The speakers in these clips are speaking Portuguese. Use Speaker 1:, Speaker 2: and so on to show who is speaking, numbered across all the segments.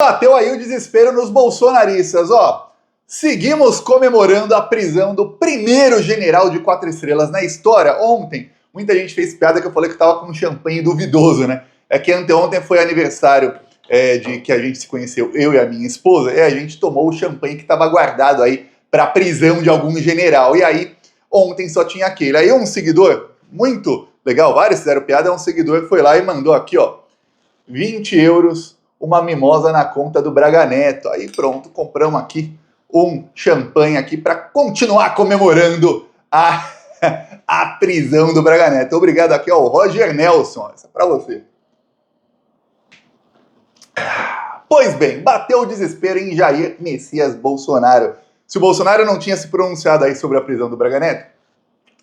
Speaker 1: Bateu aí o desespero nos bolsonaristas, ó. Seguimos comemorando a prisão do primeiro general de 4 estrelas na história. Ontem, muita gente fez piada que eu falei que tava com um champanhe duvidoso, né? É que anteontem foi aniversário de que a gente se conheceu, eu e a minha esposa, e a gente tomou o champanhe que estava guardado aí para prisão de algum general. E aí, ontem só tinha aquele. Aí um seguidor, muito legal, vários fizeram piada, um seguidor foi lá e mandou aqui, ó, 20 euros, uma mimosa na conta do Braga Neto. Aí pronto, compramos aqui um champanhe aqui para continuar comemorando a prisão do Braga Neto. Obrigado aqui ao Roger Nelson, essa é para você. Pois bem, bateu o desespero em Jair Messias Bolsonaro. Se o Bolsonaro não tinha se pronunciado aí sobre a prisão do Braga Neto,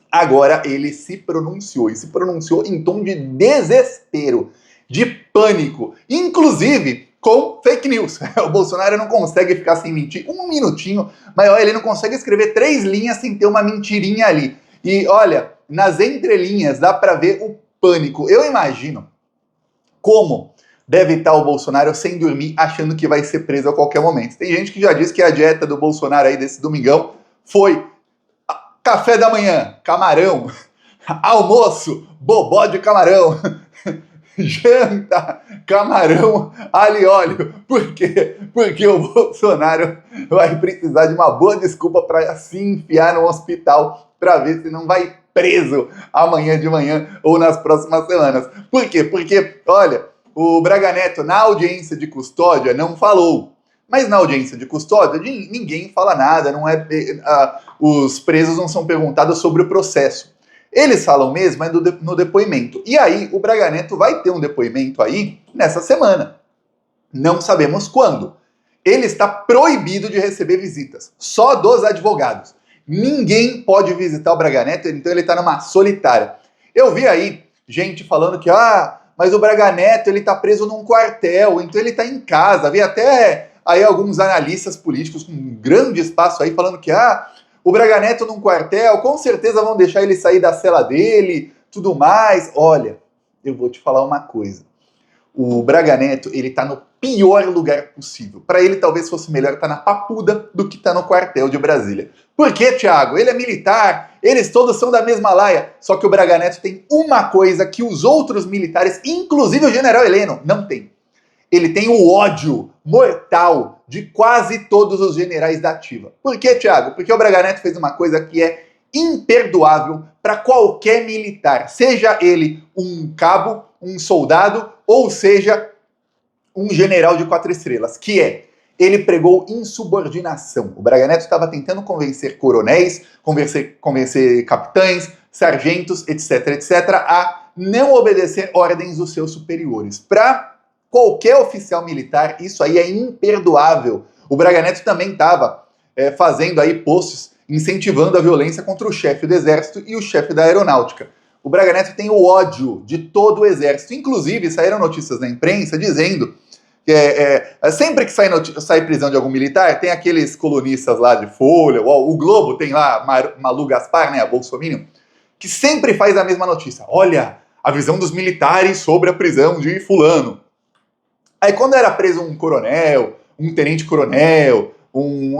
Speaker 1: agora ele se pronunciou, e se pronunciou em tom de desespero, de pânico, inclusive com fake news. O Bolsonaro não consegue ficar sem mentir um minutinho, mas olha, ele não consegue escrever 3 linhas sem ter uma mentirinha ali. E olha, nas entrelinhas dá para ver o pânico. Eu imagino como deve estar o Bolsonaro sem dormir, achando que vai ser preso a qualquer momento. Tem gente que já diz que a dieta do Bolsonaro aí desse domingão foi café da manhã, camarão, almoço, bobó de camarão, janta, camarão, alho e óleo. Por quê? Porque o Bolsonaro vai precisar de uma boa desculpa para se enfiar no hospital para ver se não vai preso amanhã de manhã ou nas próximas semanas. Por quê? Porque, olha, o Braga Neto, na audiência de custódia, não falou. Mas na audiência de custódia, ninguém fala nada, não é, os presos não são perguntados sobre o processo. Eles falam mesmo no depoimento. E aí, o Braga Neto vai ter um depoimento aí nessa semana. Não sabemos quando. Ele está proibido de receber visitas, só dos advogados. Ninguém pode visitar o Braga Neto, então ele está numa solitária. Eu vi aí gente falando que, mas o Braga Neto, ele tá preso num quartel, então ele tá em casa. Vi até aí alguns analistas políticos com um grande espaço aí falando que, o Braga Neto num quartel, com certeza vão deixar ele sair da cela dele, tudo mais. Olha, eu vou te falar uma coisa. O Braga Neto, ele tá no pior lugar possível. Para ele, talvez fosse melhor estar na Papuda do que estar no quartel de Brasília. Por quê, Thiago? Ele é militar, eles todos são da mesma laia. Só que o Braga Neto tem uma coisa que os outros militares, inclusive o general Heleno, não tem. Ele tem o ódio mortal de quase todos os generais da ativa. Por quê, Thiago? Porque o Braga Neto fez uma coisa que é imperdoável para qualquer militar, seja ele um cabo, um soldado, ou seja um general de 4 estrelas, que é, ele pregou insubordinação. O Braga Neto estava tentando convencer coronéis, convencer capitães, sargentos, etc., a não obedecer ordens dos seus superiores. Para qualquer oficial militar, isso aí é imperdoável. O Braga Neto também estava fazendo aí posts incentivando a violência contra o chefe do exército e o chefe da aeronáutica. O Braga Neto tem o ódio de todo o exército. Inclusive, saíram notícias na imprensa dizendo que sempre que sai prisão de algum militar, tem aqueles colunistas lá de Folha, o Globo tem lá Malu Gaspar, né, a Bolsominion, que sempre faz a mesma notícia. Olha, a visão dos militares sobre a prisão de fulano. Aí quando era preso um coronel, um tenente-coronel,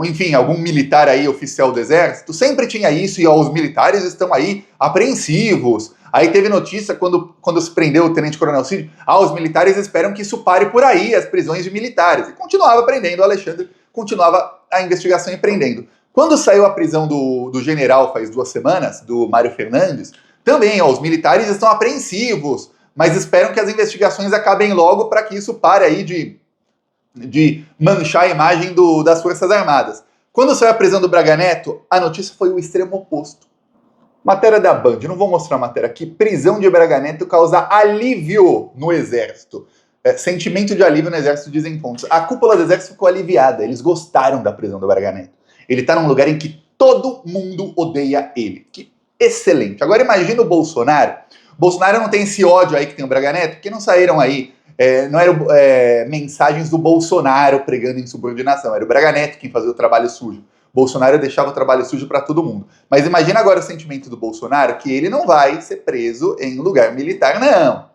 Speaker 1: enfim, algum militar aí, oficial do exército, sempre tinha isso, e os militares estão aí apreensivos. Aí teve notícia, quando se prendeu o tenente-coronel Cid, os militares esperam que isso pare por aí, as prisões de militares. E continuava prendendo, o Alexandre continuava a investigação e prendendo. Quando saiu a prisão do general faz 2 semanas, do Mário Fernandes, também, os militares estão apreensivos, mas esperam que as investigações acabem logo para que isso pare aí de manchar a imagem das Forças Armadas. Quando saiu a prisão do Braga Neto, a notícia foi o extremo oposto. Matéria da Band, não vou mostrar a matéria aqui. Prisão de Braga Neto causa alívio no Exército. Sentimento de alívio no Exército, dizem fontes. A cúpula do Exército ficou aliviada, eles gostaram da prisão do Braga Neto. Ele tá num lugar em que todo mundo odeia ele. Que excelente. Agora imagina o Bolsonaro. O Bolsonaro não tem esse ódio aí que tem o Braga Neto, porque não saíram aí, não eram mensagens do Bolsonaro pregando insubordinação, era o Braga Neto quem fazia o trabalho sujo. Bolsonaro deixava o trabalho sujo para todo mundo. Mas imagina agora o sentimento do Bolsonaro, que ele não vai ser preso em lugar militar, não.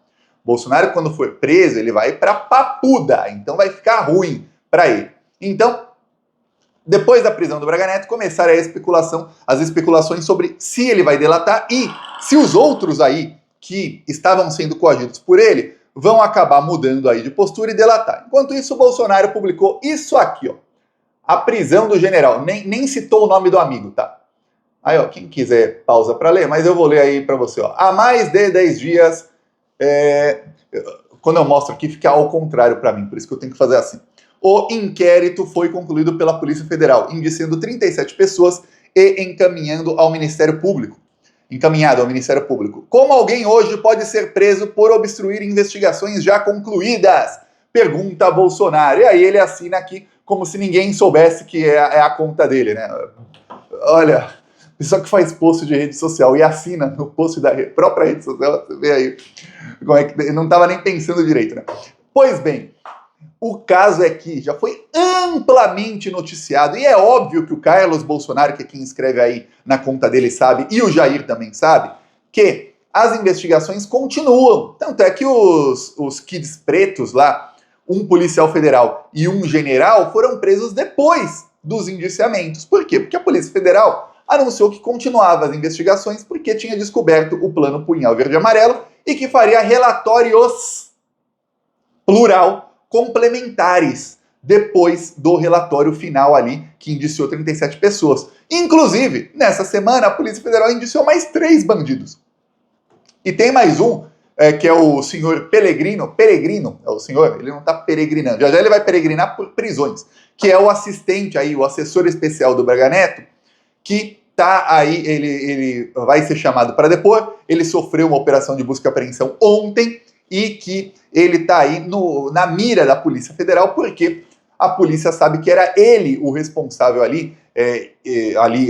Speaker 1: Bolsonaro, quando for preso, ele vai para Papuda, então vai ficar ruim. para ele. Então, depois da prisão do Braga Neto, começaram as especulações sobre se ele vai delatar e se os outros aí que estavam sendo coagidos por ele vão acabar mudando aí de postura e delatar. Enquanto isso, o Bolsonaro publicou isso aqui, ó. A prisão do general. Nem citou o nome do amigo, tá? Aí, ó, quem quiser pausa para ler, mas eu vou ler aí para você, ó. Há mais de 10 dias, quando eu mostro aqui, fica ao contrário para mim, por isso que eu tenho que fazer assim. O inquérito foi concluído pela Polícia Federal, indiciando 37 pessoas e encaminhado ao Ministério Público. Como alguém hoje pode ser preso por obstruir investigações já concluídas? Pergunta Bolsonaro. E aí ele assina aqui como se ninguém soubesse que é a conta dele, né? Olha, pessoa que faz post de rede social e assina no post da própria rede social, você vê aí como é que não estava nem pensando direito, né? Pois bem, o caso é que já foi amplamente noticiado, e é óbvio que o Carlos Bolsonaro, que é quem escreve aí na conta dele, sabe, e o Jair também sabe, que as investigações continuam. Tanto é que os kids pretos lá, um policial federal e um general, foram presos depois dos indiciamentos. Por quê? Porque a Polícia Federal anunciou que continuava as investigações porque tinha descoberto o plano Punhal Verde e Amarelo e que faria relatórios, plural, complementares depois do relatório final ali, que indiciou 37 pessoas. Inclusive, nessa semana, a Polícia Federal indiciou mais 3 bandidos. E tem mais um, que é o senhor Peregrino, é o senhor, ele não está peregrinando, já ele vai peregrinar por prisões, que é o assistente aí, o assessor especial do Braga Neto, que tá aí, ele vai ser chamado para depor, ele sofreu uma operação de busca e apreensão ontem, e que ele está aí na mira da Polícia Federal, porque a polícia sabe que era ele o responsável ali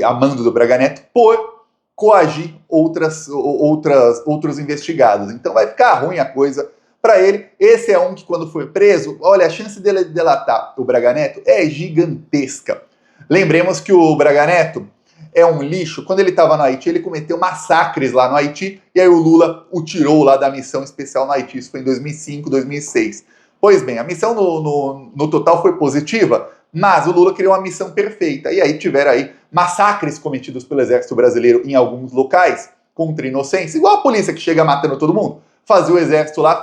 Speaker 1: a mando do Braga Neto, por coagir outros investigados. Então vai ficar ruim a coisa para ele. Esse é um que, quando for preso, olha, a chance dele delatar o Braga Neto é gigantesca. Lembremos que o Braga Neto é um lixo. Quando ele estava no Haiti, ele cometeu massacres lá no Haiti, e aí o Lula o tirou lá da missão especial no Haiti. Isso foi em 2005, 2006. Pois bem, a missão no total foi positiva, mas o Lula criou uma missão perfeita, e aí tiveram aí massacres cometidos pelo Exército Brasileiro em alguns locais, contra inocentes, igual a polícia que chega matando todo mundo. Fazia o Exército lá,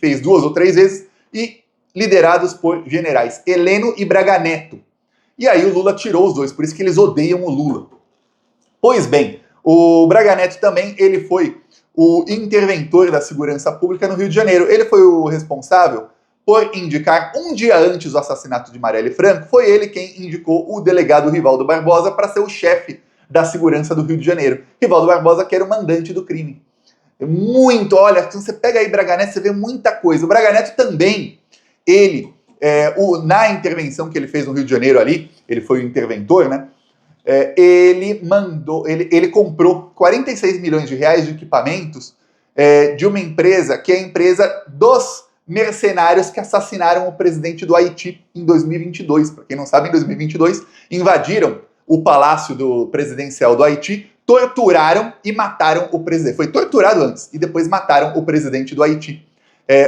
Speaker 1: fez 2 ou 3 vezes, e liderados por generais Heleno e Braga Neto. E aí o Lula tirou os dois, por isso que eles odeiam o Lula. Pois bem, o Braga Neto também, ele foi o interventor da segurança pública no Rio de Janeiro. Ele foi o responsável por indicar, um dia antes do assassinato de Marielle Franco, foi ele quem indicou o delegado Rivaldo Barbosa para ser o chefe da segurança do Rio de Janeiro. Rivaldo Barbosa, que era o mandante do crime. Muito, olha, se você pega aí Braga Neto, você vê muita coisa. O Braga Neto também, ele... na intervenção que ele fez no Rio de Janeiro ali, ele foi o interventor, né? Ele comprou 46 milhões de reais de equipamentos de uma empresa que é a empresa dos mercenários que assassinaram o presidente do Haiti em 2022. Para quem não sabe, em 2022 invadiram o palácio presidencial do Haiti, torturaram e mataram o presidente. Foi torturado antes e depois mataram o presidente do Haiti.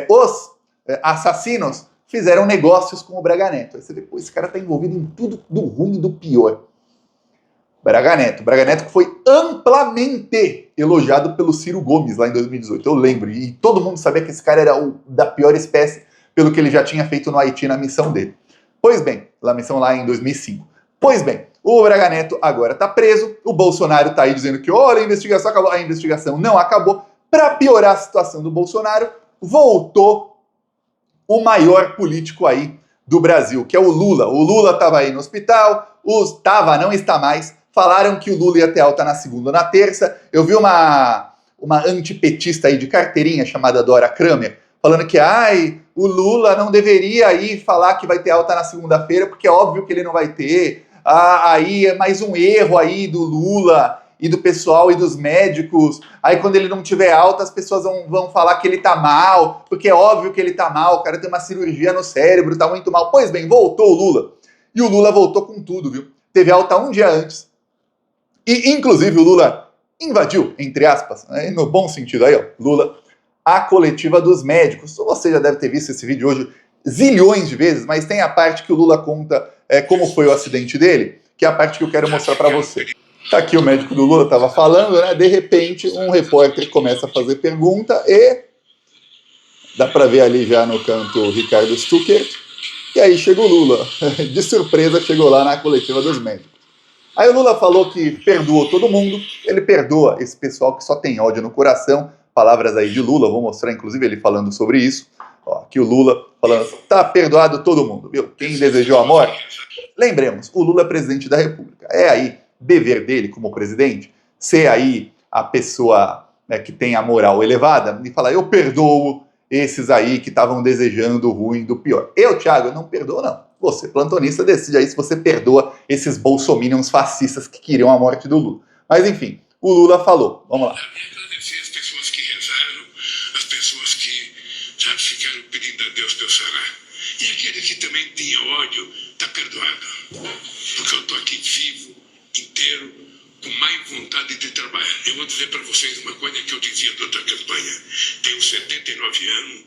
Speaker 1: Os assassinos fizeram negócios com o Braga Neto. Aí você vê, pô, esse cara tá envolvido em tudo do ruim e do pior. Braga Neto que foi amplamente elogiado pelo Ciro Gomes lá em 2018, eu lembro, e todo mundo sabia que esse cara era o da pior espécie pelo que ele já tinha feito no Haiti na missão dele. Pois bem, na missão lá em 2005. Pois bem, o Braga Neto agora tá preso, o Bolsonaro tá aí dizendo que, olha, a investigação acabou. A investigação não acabou. Para piorar a situação do Bolsonaro, voltou o maior político aí do Brasil, que é o Lula. O Lula estava aí no hospital, não está mais. Falaram que o Lula ia ter alta na segunda ou na terça. Eu vi uma antipetista aí de carteirinha chamada Dora Kramer, falando que o Lula não deveria aí falar que vai ter alta na segunda-feira, porque é óbvio que ele não vai ter. Aí é mais um erro aí do Lula e do pessoal e dos médicos. Aí quando ele não tiver alta, as pessoas vão falar que ele tá mal, porque é óbvio que ele tá mal, o cara tem uma cirurgia no cérebro, tá muito mal. Pois bem, voltou o Lula. E o Lula voltou com tudo, viu? Teve alta um dia antes. E, inclusive, o Lula invadiu, entre aspas, né, no bom sentido aí, ó, Lula, a coletiva dos médicos. Você já deve ter visto esse vídeo hoje zilhões de vezes, mas tem a parte que o Lula conta como foi o acidente dele, que é a parte que eu quero mostrar para você. Tá aqui o médico do Lula estava falando, né? De repente um repórter começa a fazer pergunta e dá para ver ali já no canto o Ricardo Stuckert, e aí chega o Lula, de surpresa chegou lá na coletiva dos médicos. Aí o Lula falou que perdoou todo mundo, ele perdoa esse pessoal que só tem ódio no coração, palavras aí de Lula, vou mostrar inclusive ele falando sobre isso. Ó, aqui o Lula falando, tá perdoado todo mundo, viu? Quem desejou a morte? Lembremos, o Lula é presidente da República, é aí dever dele como presidente, ser aí a pessoa, né, que tem a moral elevada e falar, eu perdoo esses aí que estavam desejando o ruim do pior. Eu, Thiago, não perdoo não. Você, plantonista, decide aí se você perdoa esses bolsominions fascistas que queriam a morte do Lula. Mas enfim, o Lula falou, vamos lá.
Speaker 2: Agradecer as pessoas que rezaram, as pessoas que já ficaram pedindo a Deus Deus fará. E aquele que também tinha ódio, está perdoado. Porque eu estou aqui vivo, inteiro, com mais vontade de trabalhar. Eu vou dizer para vocês uma coisa que eu dizia durante a campanha. Tenho 79 anos,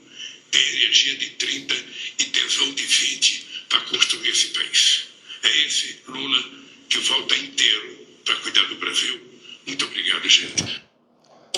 Speaker 2: tenho energia de 30 e tesão de 20 para construir esse país. É esse Lula que volta inteiro para cuidar do Brasil. Muito obrigado, gente.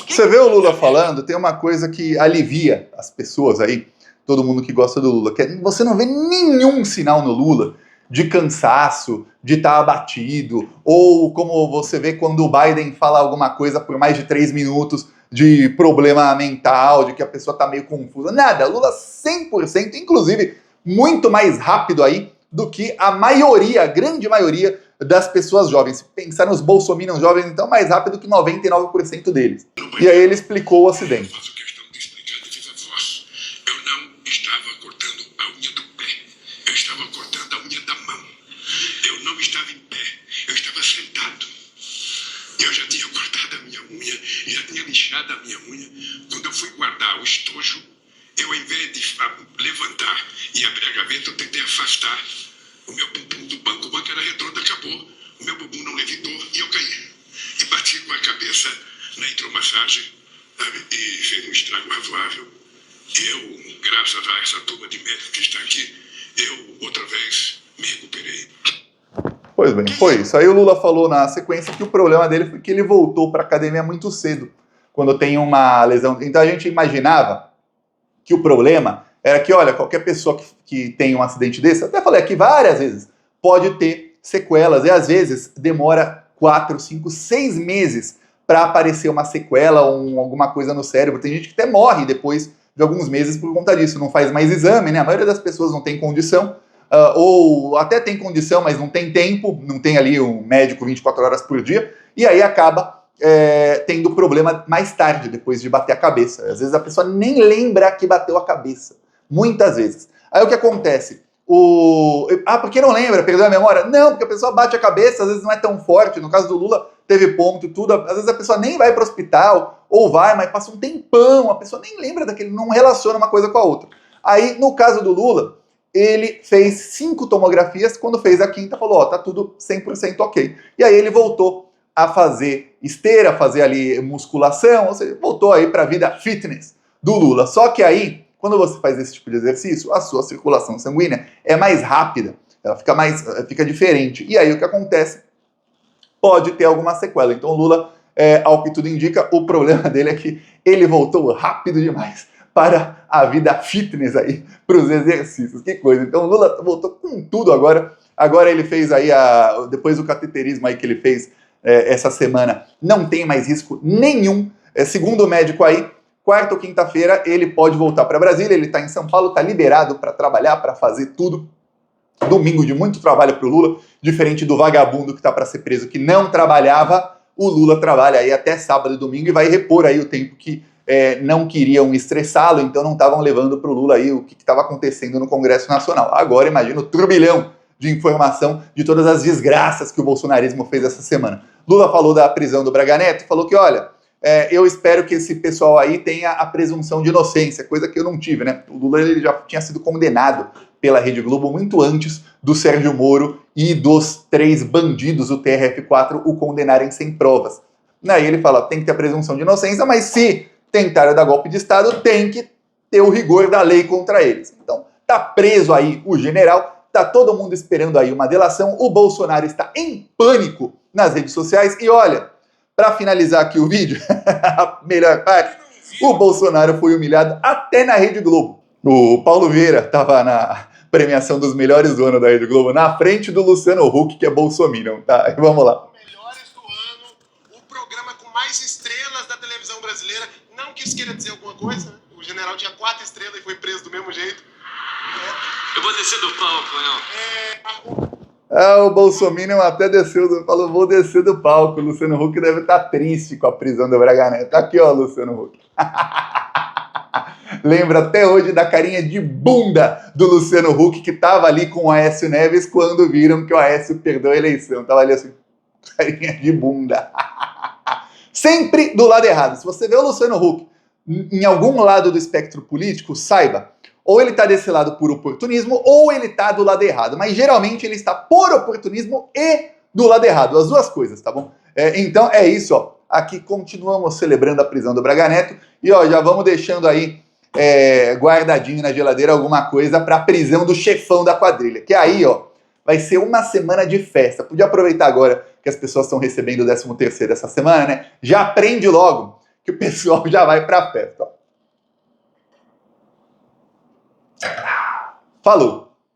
Speaker 1: Você vê o Lula falando, tem uma coisa que alivia as pessoas aí, todo mundo que gosta do Lula, que é, você não vê nenhum sinal no Lula de cansaço, de estar abatido, ou como você vê quando o Biden fala alguma coisa por mais de 3 minutos de problema mental, de que a pessoa está meio confusa. Nada, Lula 100%, inclusive muito mais rápido aí do que a maioria, a grande maioria das pessoas jovens. Se pensar nos bolsominions jovens, então mais rápido que 99% deles. E aí ele explicou o acidente.
Speaker 2: Faço questão de explicar de viva voz. Eu não estava cortando a unha do pé. Eu estava cortando a unha da mão. Eu não estava em pé. Eu estava sentado. Eu já tinha cortado a minha unha, já tinha lixado a minha unha. Quando eu fui guardar o estojo, eu, ao invés de levantar e abrir a gaveta, eu tentei afastar o meu bumbum do banco. O banco era redondo, acabou. O meu bumbum não levitou e eu caí. E bati com a cabeça na hidromassagem, sabe? E fez um estrago razoável. Eu, graças a essa turma de médicos que está aqui, eu, outra vez, me recuperei.
Speaker 1: Pois bem, foi isso. Aí o Lula falou na sequência que o problema dele foi que ele voltou para a academia muito cedo, quando tem uma lesão. Então a gente imaginava que o problema era que, olha, qualquer pessoa que tem um acidente desse, até falei aqui várias vezes, pode ter sequelas, e às vezes demora 4, 5, 6 meses para aparecer uma sequela ou alguma coisa no cérebro. Tem gente que até morre depois de alguns meses por conta disso, não faz mais exame, né? A maioria das pessoas não tem condição, ou até tem condição, mas não tem tempo, não tem ali um médico 24 horas por dia, e aí acaba tendo problema mais tarde, depois de bater a cabeça. Às vezes a pessoa nem lembra que bateu a cabeça. Muitas vezes. Aí o que acontece? Por que não lembra? Perdeu a memória? Não, porque a pessoa bate a cabeça, às vezes não é tão forte. No caso do Lula, teve ponto e tudo. Às vezes a pessoa nem vai para o hospital, ou vai, mas passa um tempão, a pessoa nem lembra daquele, não relaciona uma coisa com a outra. Aí, no caso do Lula, ele fez 5 tomografias, quando fez a quinta, falou, ó, tá tudo 100% ok. E aí ele voltou a fazer esteira, fazer ali musculação, ou seja, voltou aí para a vida fitness do Lula. Só que aí, quando você faz esse tipo de exercício, a sua circulação sanguínea é mais rápida, ela fica diferente. E aí o que acontece? Pode ter alguma sequela. Então o Lula, ao que tudo indica, o problema dele é que ele voltou rápido demais para a vida fitness aí, para os exercícios. Que coisa. Então o Lula voltou com tudo agora. Agora ele fez aí, depois do cateterismo aí que ele fez essa semana, não tem mais risco nenhum. Segundo o médico aí, quarta ou quinta-feira ele pode voltar para Brasília, ele está em São Paulo, está liberado para trabalhar, para fazer tudo. Domingo de muito trabalho para o Lula, diferente do vagabundo que está para ser preso, que não trabalhava, o Lula trabalha aí até sábado e domingo e vai repor aí o tempo que não queriam estressá-lo, então não estavam levando para o Lula aí o que estava acontecendo no Congresso Nacional. Agora imagina o turbilhão de informação de todas as desgraças que o bolsonarismo fez essa semana. Lula falou da prisão do Braga Neto, falou que, olha, eu espero que esse pessoal aí tenha a presunção de inocência, coisa que eu não tive, né? O Lula ele já tinha sido condenado pela Rede Globo muito antes do Sérgio Moro e dos 3 bandidos do TRF4 o condenarem sem provas. Aí ele fala, tem que ter a presunção de inocência, mas se tentarem dar golpe de Estado, tem que ter o rigor da lei contra eles. Então, tá preso aí o general, tá todo mundo esperando aí uma delação, o Bolsonaro está em pânico nas redes sociais e olha, para finalizar aqui o vídeo, a melhor parte, o Bolsonaro foi humilhado até na Rede Globo. O Paulo Vieira estava na premiação dos melhores do ano da Rede Globo, na frente do Luciano Huck, que é bolsominion, tá? Vamos lá.
Speaker 3: Melhores do ano, o programa com mais estrelas da televisão brasileira. Não que isso queira dizer alguma coisa, né? O general tinha 4 estrelas e foi preso do mesmo jeito.
Speaker 4: Eu vou descer do palco, não.
Speaker 1: O bolsominion até desceu, falou, vou descer do palco. O Luciano Huck deve estar triste com a prisão do Braga Neto. Aqui, ó, Luciano Huck. Lembra até hoje da carinha de bunda do Luciano Huck, que tava ali com o Aécio Neves quando viram que o Aécio perdeu a eleição. Tava ali assim, carinha de bunda. Sempre do lado errado. Se você vê o Luciano Huck em algum lado do espectro político, saiba, ou ele tá desse lado por oportunismo, ou ele tá do lado errado. Mas geralmente ele está por oportunismo e do lado errado. As duas coisas, tá bom? Então é isso, ó. Aqui continuamos celebrando a prisão do Braga Neto. E ó, já vamos deixando aí guardadinho na geladeira alguma coisa para a prisão do chefão da quadrilha. Que aí, ó, vai ser uma semana de festa. Podia aproveitar agora que as pessoas estão recebendo o 13º essa semana, né? Já aprende logo que o pessoal já vai pra festa, ó. Falou!